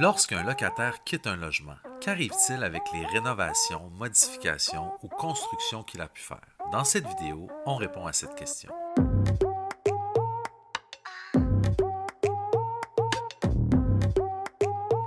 Lorsqu'un locataire quitte un logement, qu'arrive-t-il avec les rénovations, modifications ou constructions qu'il a pu faire? Dans cette vidéo, on répond à cette question.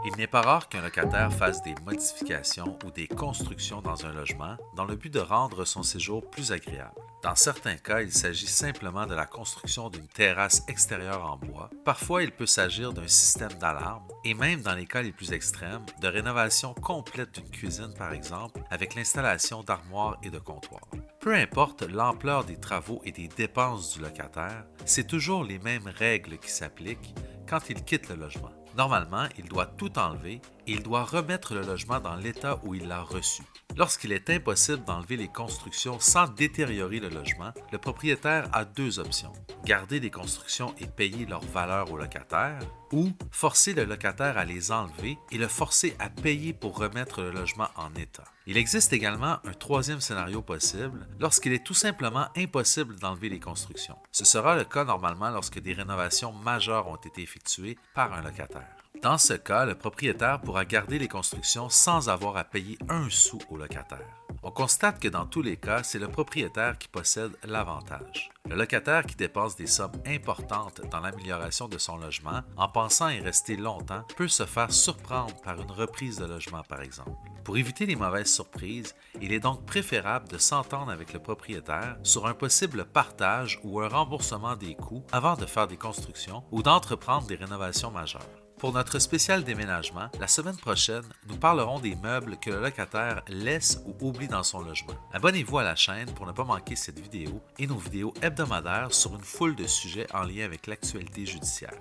Il n'est pas rare qu'un locataire fasse des modifications ou des constructions dans un logement dans le but de rendre son séjour plus agréable. Dans certains cas, il s'agit simplement de la construction d'une terrasse extérieure en bois. Parfois, il peut s'agir d'un système d'alarme et même dans les cas les plus extrêmes, de rénovation complète d'une cuisine par exemple, avec l'installation d'armoires et de comptoirs. Peu importe l'ampleur des travaux et des dépenses du locataire, c'est toujours les mêmes règles qui s'appliquent quand il quitte le logement. Normalement, il doit tout enlever et il doit remettre le logement dans l'état où il l'a reçu. Lorsqu'il est impossible d'enlever les constructions sans détériorer le logement, le propriétaire a deux options. Garder les constructions et payer leur valeur au locataire, ou forcer le locataire à les enlever et le forcer à payer pour remettre le logement en état. Il existe également un troisième scénario possible lorsqu'il est tout simplement impossible d'enlever les constructions. Ce sera le cas normalement lorsque des rénovations majeures ont été effectuées par un locataire. Dans ce cas, le propriétaire pourra garder les constructions sans avoir à payer un sou au locataire. On constate que dans tous les cas, c'est le propriétaire qui possède l'avantage. Le locataire qui dépense des sommes importantes dans l'amélioration de son logement en pensant y rester longtemps peut se faire surprendre par une reprise de logement par exemple. Pour éviter les mauvaises surprises, il est donc préférable de s'entendre avec le propriétaire sur un possible partage ou un remboursement des coûts avant de faire des constructions ou d'entreprendre des rénovations majeures. Pour notre spécial déménagement, la semaine prochaine, nous parlerons des meubles que le locataire laisse ou oublie dans son logement. Abonnez-vous à la chaîne pour ne pas manquer cette vidéo et nos vidéos hebdomadaires sur une foule de sujets en lien avec l'actualité judiciaire.